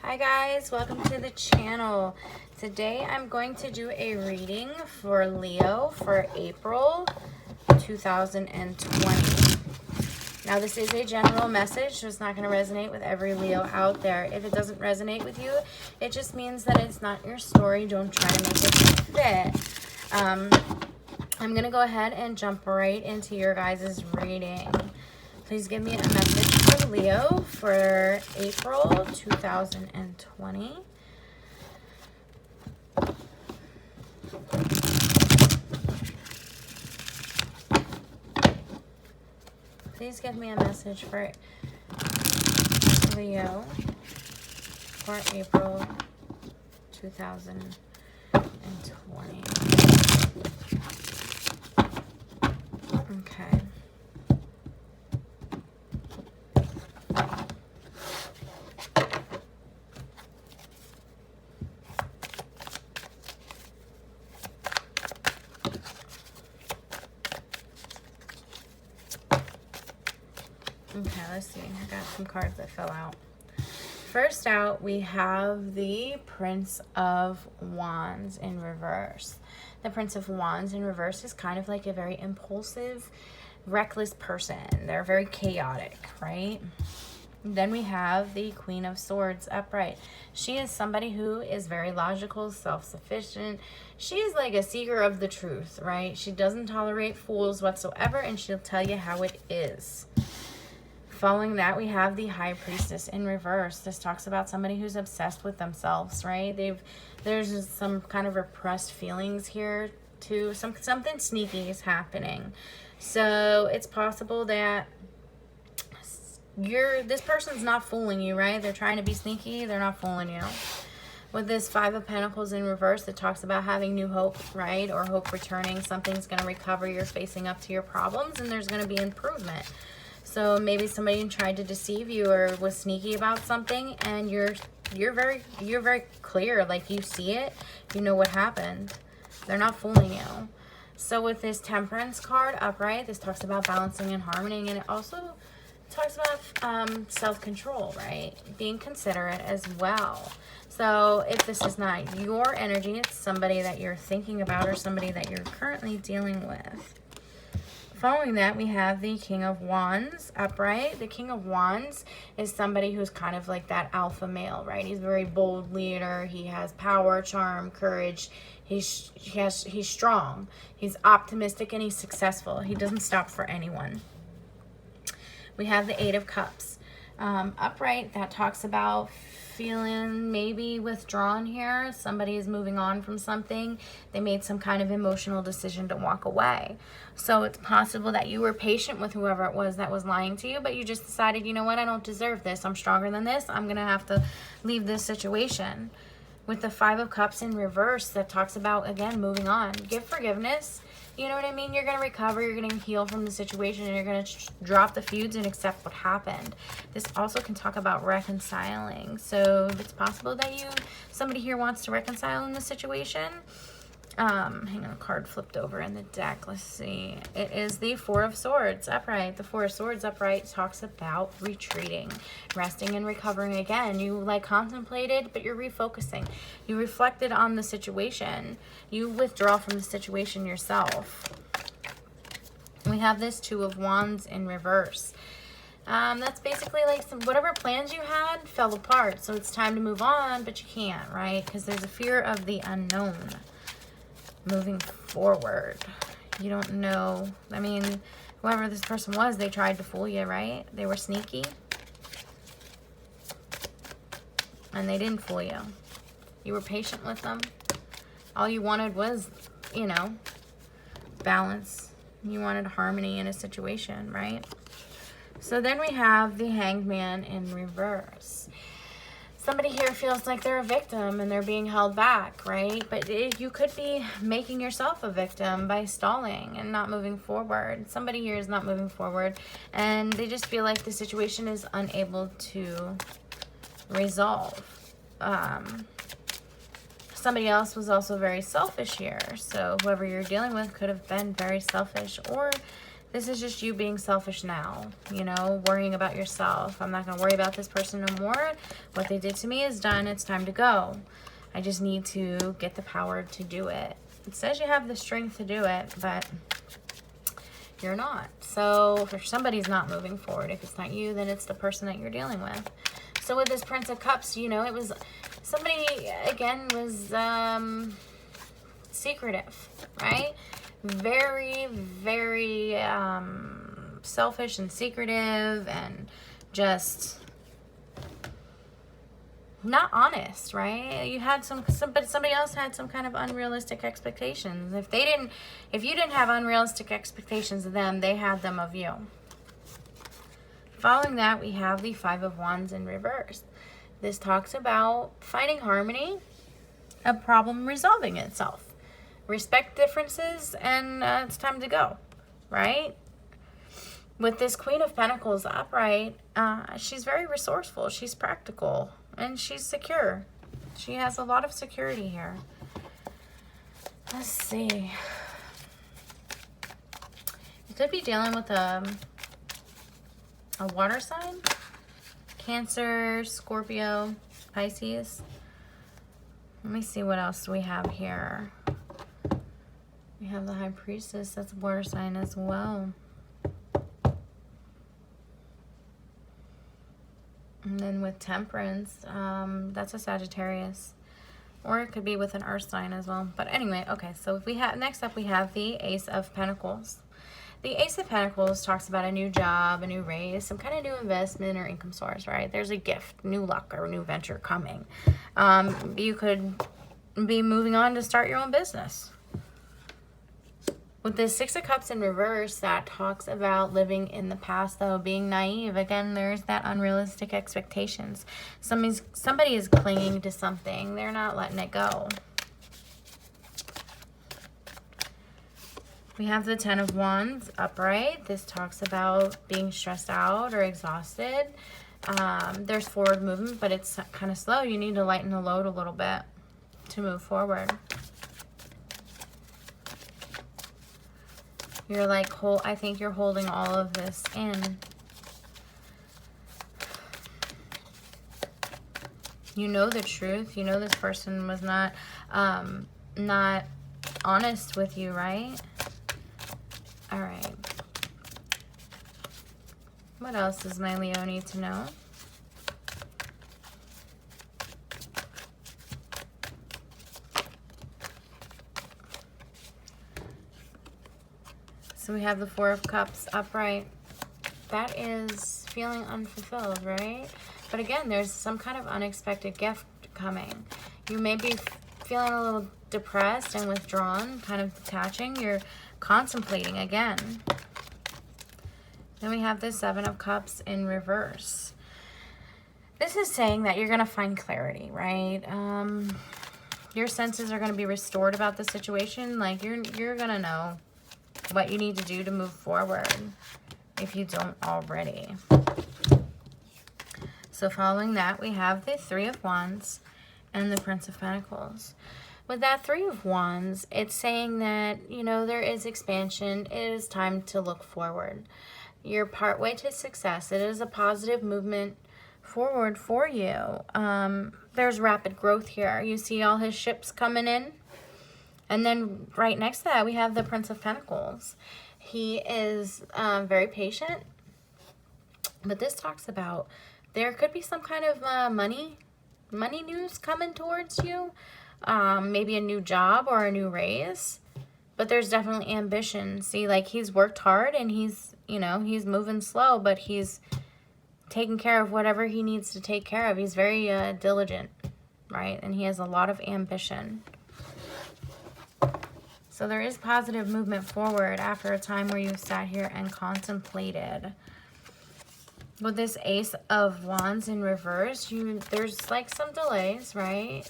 Hi guys, welcome to the channel. Today I'm going to do a reading for Leo for April 2020. Now this is a general message, so it's not going to resonate with every Leo out there. If it doesn't resonate with you, it just means that it's not your story. Don't try to make it fit. I'm going to go ahead and jump right into your guys' reading. Please give me a message for Leo for April 2020. Please give me a message for Leo for April 2020. Okay. Okay, let's see. I got some cards that fell out. First out, we have the Prince of Wands in reverse. The Prince of Wands in reverse is kind of like a very impulsive, reckless person. They're very chaotic, right? Then we have the Queen of Swords upright. She is somebody who is very logical, self-sufficient. She's like a seeker of the truth, right? She doesn't tolerate fools whatsoever, and she'll tell you how it is. Following that, we have the High Priestess in reverse. This talks about somebody who's obsessed with themselves, right? There's some kind of repressed feelings here too. Something sneaky is happening. So it's possible that this person's not fooling you, right? They're trying to be sneaky. They're not fooling you. With this Five of Pentacles in reverse, it talks about having new hope, right? Or hope returning. Something's going to recover. You're facing up to your problems and there's going to be improvement. So maybe somebody tried to deceive you or was sneaky about something, and you're very clear, like you see it, you know what happened. They're not fooling you. So with this Temperance card upright, this talks about balancing and harmony, and it also talks about self-control, right? Being considerate as well. So if this is not your energy, it's somebody that you're thinking about or somebody that you're currently dealing with. Following that, we have the King of Wands upright. The King of Wands is somebody who's kind of like that alpha male, right? He's a very bold leader. He has power, charm, courage. He's strong. He's optimistic and he's successful. He doesn't stop for anyone. We have the Eight of Cups upright. That talks about feeling maybe withdrawn here. Somebody is moving on from something. They made some kind of emotional decision to walk away. So it's possible that you were patient with whoever it was that was lying to you, but you just decided, you know what, I don't deserve this. I'm stronger than this. I'm going to have to leave this situation. With the Five of Cups in reverse, that talks about, again, moving on. Give forgiveness. You know what I mean? You're going to recover, you're going to heal from the situation, and you're going to drop the feuds and accept what happened. This also can talk about reconciling. So it's possible that somebody here wants to reconcile in the situation. Hang on, a card flipped over in the deck. Let's see. It is the Four of Swords upright. The Four of Swords upright talks about retreating, resting and recovering again. You contemplated, but you're refocusing. You reflected on the situation. You withdraw from the situation yourself. We have this Two of Wands in reverse. That's basically like whatever plans you had fell apart. So it's time to move on, but you can't, right? Because there's a fear of the unknown. Moving forward, you don't know. I mean, whoever this person was, they tried to fool you, right? They were sneaky, and they didn't fool you. You were patient with them. All you wanted was, balance. You wanted harmony in a situation, right? So then we have the Hanged Man in reverse. Somebody here feels like they're a victim and they're being held back, right? But you could be making yourself a victim by stalling and not moving forward. Somebody here is not moving forward and they just feel like the situation is unable to resolve. Somebody else was also very selfish here. So whoever you're dealing with could have been very selfish, or This is just you being selfish now, you know, worrying about yourself. I'm not going to worry about this person no more. What they did to me is done. It's time to go. I just need to get the power to do it. It says you have the strength to do it, but you're not. So if somebody's not moving forward, if it's not you, then it's the person that you're dealing with. So with this Prince of Cups, you know, it was somebody, again, was secretive, right? Very, very selfish and secretive and just not honest, right? You had somebody else had some kind of unrealistic expectations. If you didn't have unrealistic expectations of them, they had them of you. Following that, we have the Five of Wands in reverse. This talks about finding harmony, a problem resolving itself. Respect differences, and it's time to go, right? With this Queen of Pentacles upright, she's very resourceful. She's practical, and she's secure. She has a lot of security here. Let's see. You could be dealing with a water sign. Cancer, Scorpio, Pisces. Let me see what else we have here. We have the High Priestess. That's a water sign as well. And then with Temperance, that's a Sagittarius. Or it could be with an Earth sign as well. But anyway, okay, so if we have, next up we have the Ace of Pentacles. The Ace of Pentacles talks about a new job, a new raise, some kind of new investment or income source, right? There's a gift, new luck, or a new venture coming. You could be moving on to start your own business. With this Six of Cups in reverse, that talks about living in the past, though, being naive. Again, there's that unrealistic expectations. Somebody is clinging to something. They're not letting it go. We have the Ten of Wands upright. This talks about being stressed out or exhausted. There's forward movement, but it's kind of slow. You need to lighten the load a little bit to move forward. You're like, I think you're holding all of this in. You know the truth. You know this person was not honest with you, right? All right. What else does my Leo need to know? So we have the Four of Cups upright. That is feeling unfulfilled, right? But again, there's some kind of unexpected gift coming. You may be feeling a little depressed and withdrawn, kind of detaching. You're contemplating again. Then we have the Seven of Cups in reverse. This is saying that you're going to find clarity, right? Your senses are going to be restored about the situation. Like you're going to know what you need to do to move forward if you don't already. So following that, we have the Three of Wands and the Prince of Pentacles. With that Three of Wands, it's saying that, you know, there is expansion. It is time to look forward. You're partway to success. It is a positive movement forward for you. There's rapid growth here. You see all his ships coming in. And then right next to that, we have the Prince of Pentacles. He is very patient. But this talks about there could be some kind of money news coming towards you. Maybe a new job or a new raise. But there's definitely ambition. See, like he's worked hard and he's, you know, he's moving slow, but he's taking care of whatever he needs to take care of. He's very diligent, right? And he has a lot of ambition. So there is positive movement forward after a time where you sat here and contemplated. With this Ace of Wands in reverse, there's like some delays, right?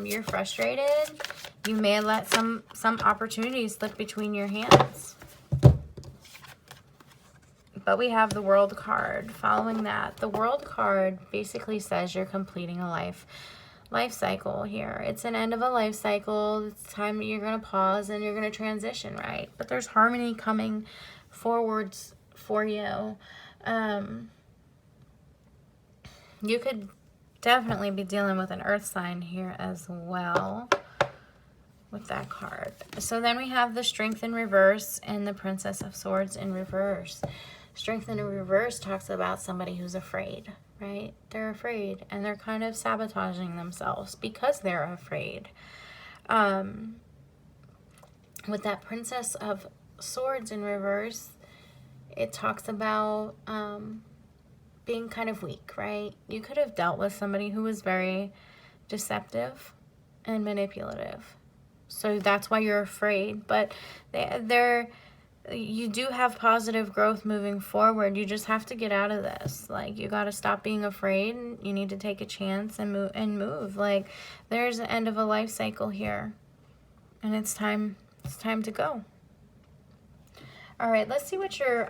You're frustrated. You may have let some opportunities slip between your hands. But we have the World card. Following that, the World card basically says you're completing a life cycle here. It's an end of a life cycle. It's time you're going to pause and you're going to transition, right? But there's harmony coming forwards for you. You could definitely be dealing with an earth sign here as well with that card. So then we have the Strength in reverse and the Princess of Swords in reverse. Strength in reverse talks about somebody who's afraid, right? They're afraid and they're kind of sabotaging themselves because they're afraid. With that Princess of Swords in reverse, it talks about being kind of weak, right? You could have dealt with somebody who was very deceptive and manipulative. So that's why you're afraid. But you do have positive growth moving forward. You just have to get out of this. Like, you got to stop being afraid. You need to take a chance and move. Like, there's the end of a life cycle here. And it's time to go. All right, let's see what your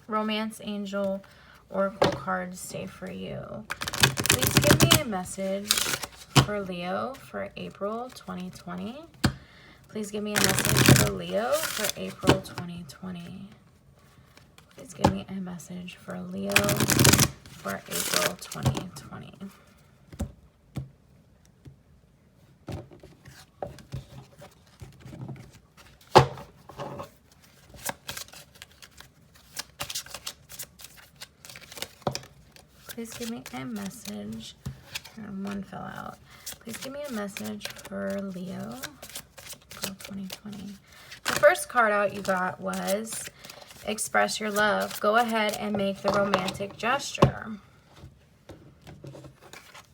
Romance Angel Oracle cards say for you. Please give me a message for Leo for April 2020. Please give me a message for Leo for April 2020. Please give me a message for Leo for April 2020. Please give me a message. One fell out. Please give me a message for Leo for 2020. The first card out you got was Express Your Love. Go ahead and make the romantic gesture.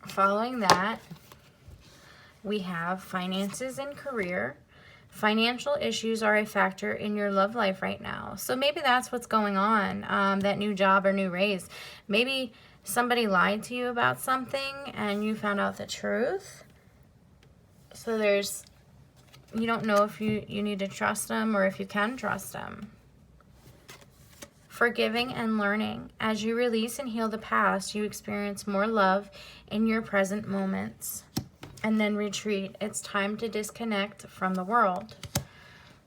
Following that, we have Finances and Career. Financial issues are a factor in your love life right now. So maybe that's what's going on, that new job or new raise. Maybe somebody lied to you about something and you found out the truth. So you don't know if you need to trust them or if you can trust them. Forgiving and learning. As you release and heal the past, you experience more love in your present moments. And then retreat. It's time to disconnect from the world.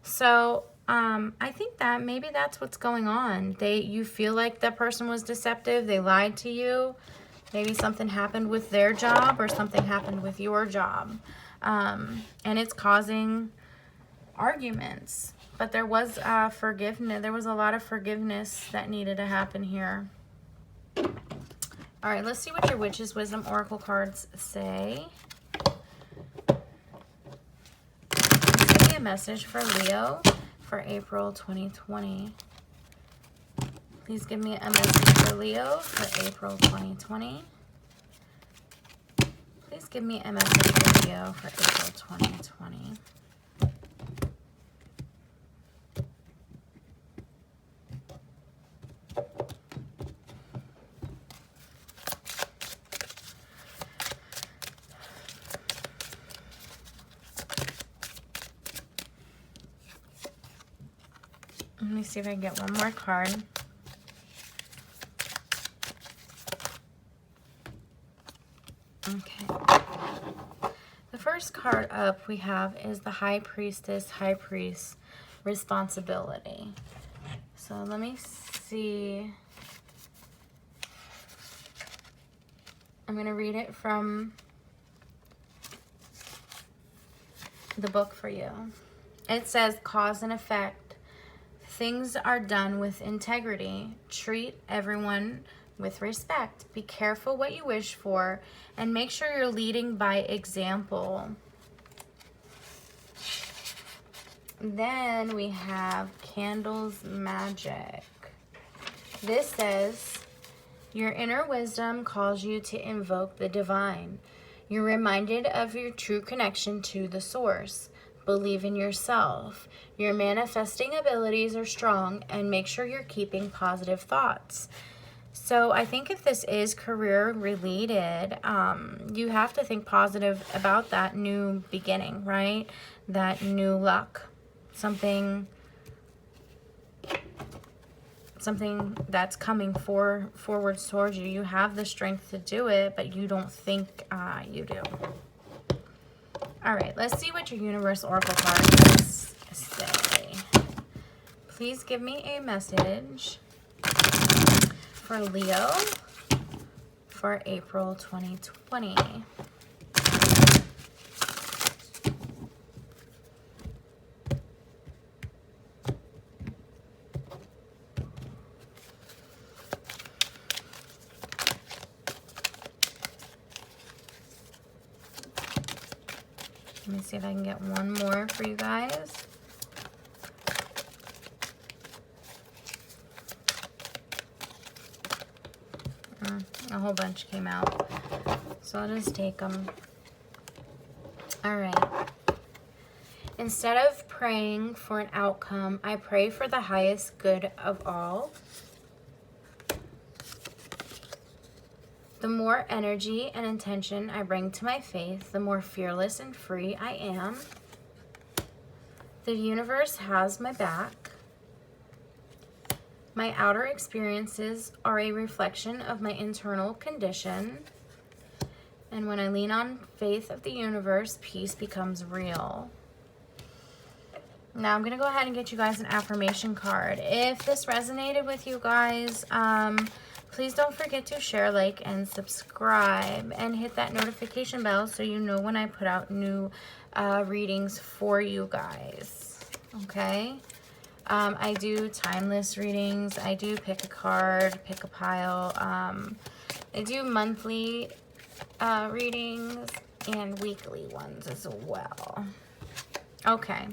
So I think that maybe that's what's going on. You feel like that person was deceptive. They lied to you. Maybe something happened with their job or something happened with your job. And it's causing arguments. But there was forgiveness. There was a lot of forgiveness that needed to happen here. All right, let's see what your Witch's Wisdom Oracle cards say. Give me a message for Leo for April 2020. Please give me a message for Leo for April 2020. Please give me a message for Leo for April 2020. Let me see if I can get one more card. Okay. The first card up we have is the High Priestess, High Priest, Responsibility. So let me see. I'm going to read it from the book for you. It says, cause and effect. Things are done with integrity. Treat everyone with respect. Be careful what you wish for and make sure you're leading by example. Then we have Candles Magic. This says, your inner wisdom calls you to invoke the divine. You're reminded of your true connection to the source. Believe in yourself. Your manifesting abilities are strong, and make sure you're keeping positive thoughts. So I think if this is career related, you have to think positive about that new beginning, right? That new luck. Something that's coming forward towards you. You have the strength to do it, but you don't think you do. All right, let's see what your Universe Oracle cards say. please give me a message for Leo for April 2020. Let me see if I can get one more for you guys. A whole bunch came out, so I'll just take them. All right. Instead of praying for an outcome, I pray for the highest good of all. The more energy and intention I bring to my faith, the more fearless and free I am. The universe has my back. My outer experiences are a reflection of my internal condition. And when I lean on faith of the universe, peace becomes real. Now I'm going to go ahead and get you guys an affirmation card. If this resonated with you guys, please don't forget to share, like, and subscribe, and hit that notification bell so you know when I put out new readings for you guys. Okay? I do timeless readings. I do pick a card, pick a pile. I do monthly readings and weekly ones as well. Okay.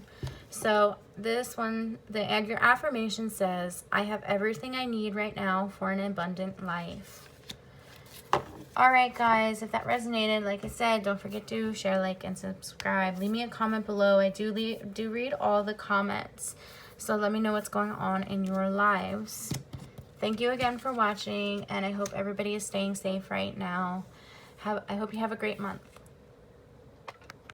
So this one, your affirmation says, I have everything I need right now for an abundant life. All right, guys, if that resonated, like I said, don't forget to share, like, and subscribe. Leave me a comment below. I do read all the comments, so let me know what's going on in your lives. Thank you again for watching, and I hope everybody is staying safe right now. I hope you have a great month.